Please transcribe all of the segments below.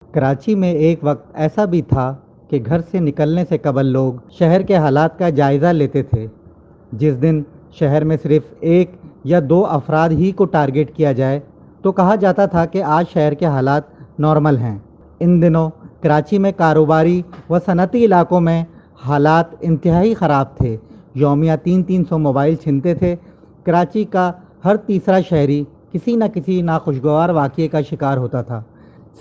کراچی میں ایک وقت ایسا بھی تھا کہ گھر سے نکلنے سے قبل لوگ شہر کے حالات کا جائزہ لیتے تھے۔ جس دن شہر میں صرف ایک یا دو افراد ہی کو ٹارگٹ کیا جائے تو کہا جاتا تھا کہ آج شہر کے حالات نارمل ہیں۔ ان دنوں کراچی میں کاروباری و صنعتی علاقوں میں حالات انتہائی خراب تھے۔ یومیہ 300 موبائل چھنتے تھے۔ کراچی کا ہر تیسرا شہری کسی نہ کسی ناخوشگوار واقعے کا شکار ہوتا تھا۔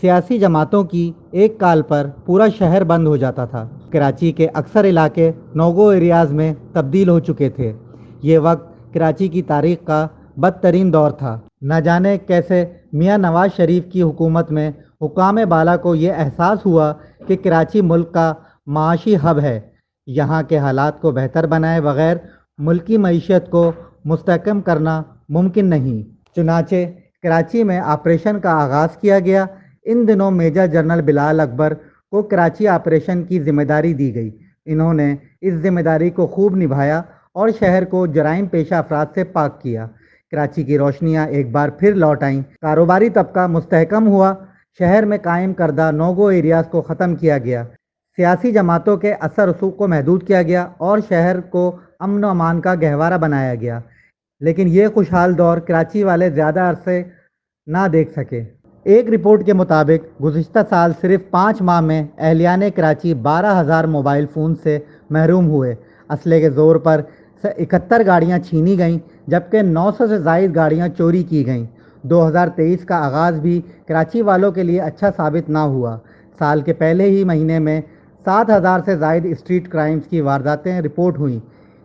سیاسی جماعتوں کی ایک کال پر پورا شہر بند ہو جاتا تھا۔ کراچی کے اکثر علاقے نوگو ایریاز میں تبدیل ہو چکے تھے۔ یہ وقت کراچی کی تاریخ کا بدترین دور تھا۔ نہ جانے کیسے میاں نواز شریف کی حکومت میں حکام بالا کو یہ احساس ہوا کہ کراچی ملک کا معاشی ہب ہے۔ یہاں کے حالات کو بہتر بنائے بغیر ملکی معیشت کو مستحکم کرنا ممکن نہیں۔ چنانچہ کراچی میں آپریشن کا آغاز کیا گیا۔ ان دنوں میجر جنرل بلال اکبر کو کراچی آپریشن کی ذمہ داری دی گئی۔ انہوں نے اس ذمہ داری کو خوب نبھایا اور شہر کو جرائم پیشہ افراد سے پاک کیا۔ کراچی کی روشنیاں ایک بار پھر لوٹ آئیں۔ کاروباری طبقہ مستحکم ہوا۔ شہر میں قائم کردہ نوگو ایریاز کو ختم کیا گیا۔ سیاسی جماعتوں کے اثر رسوخ کو محدود کیا گیا اور شہر کو امن و امان کا گہوارہ بنایا گیا۔ لیکن یہ خوشحال دور کراچی والے زیادہ عرصے نہ دیکھ سکے۔ ایک رپورٹ کے مطابق گزشتہ سال صرف 5 ماہ میں اہلیان کراچی 12,000 موبائل فون سے محروم ہوئے۔ اسلحے کے زور پر 71 گاڑیاں چھینی گئیں جبکہ 900 سے زائد گاڑیاں چوری کی گئیں۔ 2023 کا آغاز بھی کراچی والوں کے لیے اچھا ثابت نہ ہوا۔ سال کے پہلے ہی مہینے میں 7,000 سے زائد اسٹریٹ کرائمز کی وارداتیں رپورٹ ہوئیں۔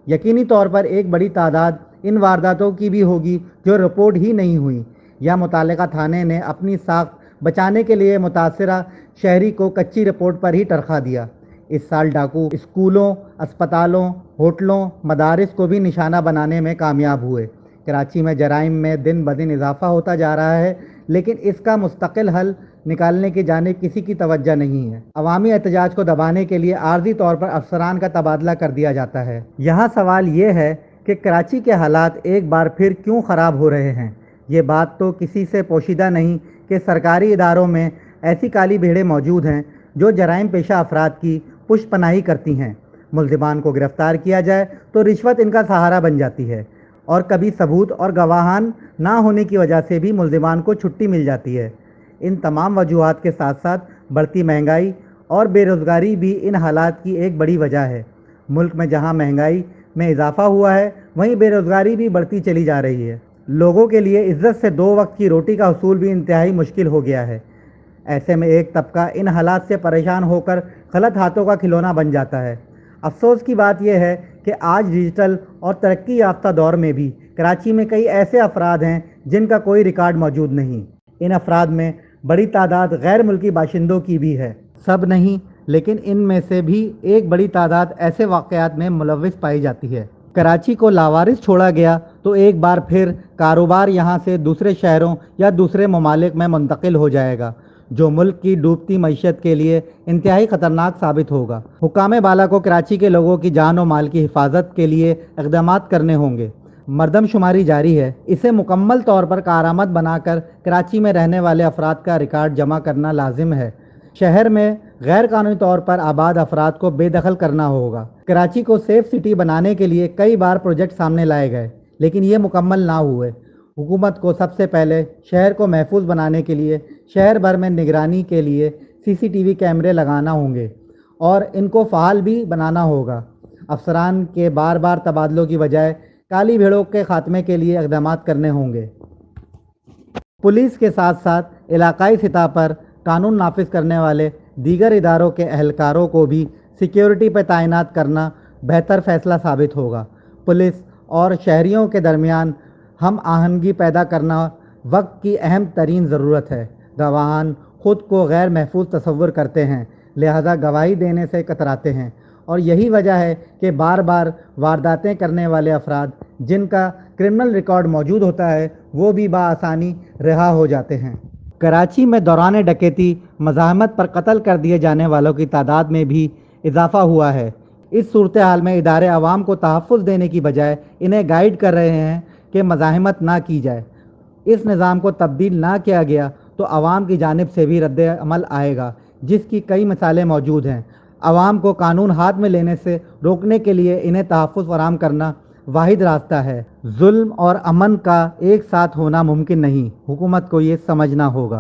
یقینی طور پر ایک بڑی تعداد ان وارداتوں کی بھی ہوگی جو رپورٹ ہی نہیں ہوئیں یا متعلقہ تھانے نے اپنی ساکھ بچانے کے لیے متاثرہ شہری کو کچی رپورٹ پر ہی ٹرخا دیا۔ اس سال ڈاکو اسکولوں، اسپتالوں، ہوٹلوں، مدارس کو بھی نشانہ بنانے میں کامیاب ہوئے۔ کراچی میں جرائم میں دن بدن اضافہ ہوتا جا رہا ہے لیکن اس کا مستقل حل نکالنے کی جانب کسی کی توجہ نہیں ہے۔ عوامی احتجاج کو دبانے کے لیے عارضی طور پر افسران کا تبادلہ کر دیا جاتا ہے۔ یہاں سوال یہ ہے کہ کراچی کے حالات ایک بار پھر کیوں خراب ہو رہے ہیں؟ یہ بات تو کسی سے پوشیدہ نہیں کہ سرکاری اداروں میں ایسی کالی بھیڑیں موجود ہیں جو جرائم پیشہ افراد کی پشت پناہی کرتی ہیں۔ ملزمان کو گرفتار کیا جائے تو رشوت ان کا سہارا بن جاتی ہے اور کبھی ثبوت اور گواہان نہ ہونے کی وجہ سے بھی ملزمان کو چھٹی مل جاتی ہے۔ ان تمام وجوہات کے ساتھ ساتھ بڑھتی مہنگائی اور بے روزگاری بھی ان حالات کی ایک بڑی وجہ ہے۔ ملک میں جہاں مہنگائی میں اضافہ ہوا ہے وہیں بے روزگاری بھی بڑھتی چلی جا رہی ہے۔ لوگوں کے لیے عزت سے 2 وقت کی روٹی کا حصول بھی انتہائی مشکل ہو گیا ہے۔ ایسے میں ایک طبقہ ان حالات سے پریشان ہو کر غلط ہاتھوں کا کھلونا بن جاتا ہے۔ افسوس کی بات یہ ہے کہ آج ڈیجیٹل اور ترقی یافتہ دور میں بھی کراچی میں کئی ایسے افراد ہیں جن کا کوئی ریکارڈ موجود نہیں۔ ان افراد میں بڑی تعداد غیر ملکی باشندوں کی بھی ہے۔ سب نہیں لیکن ان میں سے بھی ایک بڑی تعداد ایسے واقعات میں ملوث پائی جاتی ہے۔ کراچی کو لاوارث چھوڑا گیا تو ایک بار پھر کاروبار یہاں سے دوسرے شہروں یا دوسرے ممالک میں منتقل ہو جائے گا جو ملک کی ڈوبتی معیشت کے لیے انتہائی خطرناک ثابت ہوگا۔ حکام بالا کو کراچی کے لوگوں کی جان و مال کی حفاظت کے لیے اقدامات کرنے ہوں گے۔ مردم شماری جاری ہے۔ اسے مکمل طور پر کارآمد بنا کر کراچی میں رہنے والے افراد کا ریکارڈ جمع کرنا لازم ہے۔ شہر میں غیر قانونی طور پر آباد افراد کو بے دخل کرنا ہوگا۔ کراچی کو سیف سٹی بنانے کے لیے کئی بار پروجیکٹ سامنے لائے گئے لیکن یہ مکمل نہ ہوئے۔ حکومت کو سب سے پہلے شہر کو محفوظ بنانے کے لیے شہر بھر میں نگرانی کے لیے CCTV کیمرے لگانا ہوں گے اور ان کو فعال بھی بنانا ہوگا۔ افسران کے بار بار تبادلوں کی بجائے کالی بھیڑوں کے خاتمے کے لیے اقدامات کرنے ہوں گے۔ پولیس کے ساتھ ساتھ علاقائی سطح پر قانون نافذ کرنے والے دیگر اداروں کے اہلکاروں کو بھی سیکیورٹی پہ تعینات کرنا بہتر فیصلہ ثابت ہوگا۔ پولیس اور شہریوں کے درمیان ہم آہنگی پیدا کرنا وقت کی اہم ترین ضرورت ہے۔ گواہان خود کو غیر محفوظ تصور کرتے ہیں لہذا گواہی دینے سے کتراتے ہیں اور یہی وجہ ہے کہ بار بار وارداتیں کرنے والے افراد جن کا کرمنل ریکارڈ موجود ہوتا ہے وہ بھی بآسانی رہا ہو جاتے ہیں۔ کراچی میں دوران ڈکیتی مزاحمت پر قتل کر دیے جانے والوں کی تعداد میں بھی اضافہ ہوا ہے۔ اس صورتحال میں ادارے عوام کو تحفظ دینے کی بجائے انہیں گائیڈ کر رہے ہیں کہ مزاحمت نہ کی جائے۔ اس نظام کو تبدیل نہ کیا گیا تو عوام کی جانب سے بھی رد عمل آئے گا، جس کی کئی مثالیں موجود ہیں۔ عوام کو قانون ہاتھ میں لینے سے روکنے کے لیے انہیں تحفظ فراہم کرنا واحد راستہ ہے۔ ظلم اور امن کا ایک ساتھ ہونا ممکن نہیں، حکومت کو یہ سمجھنا ہوگا۔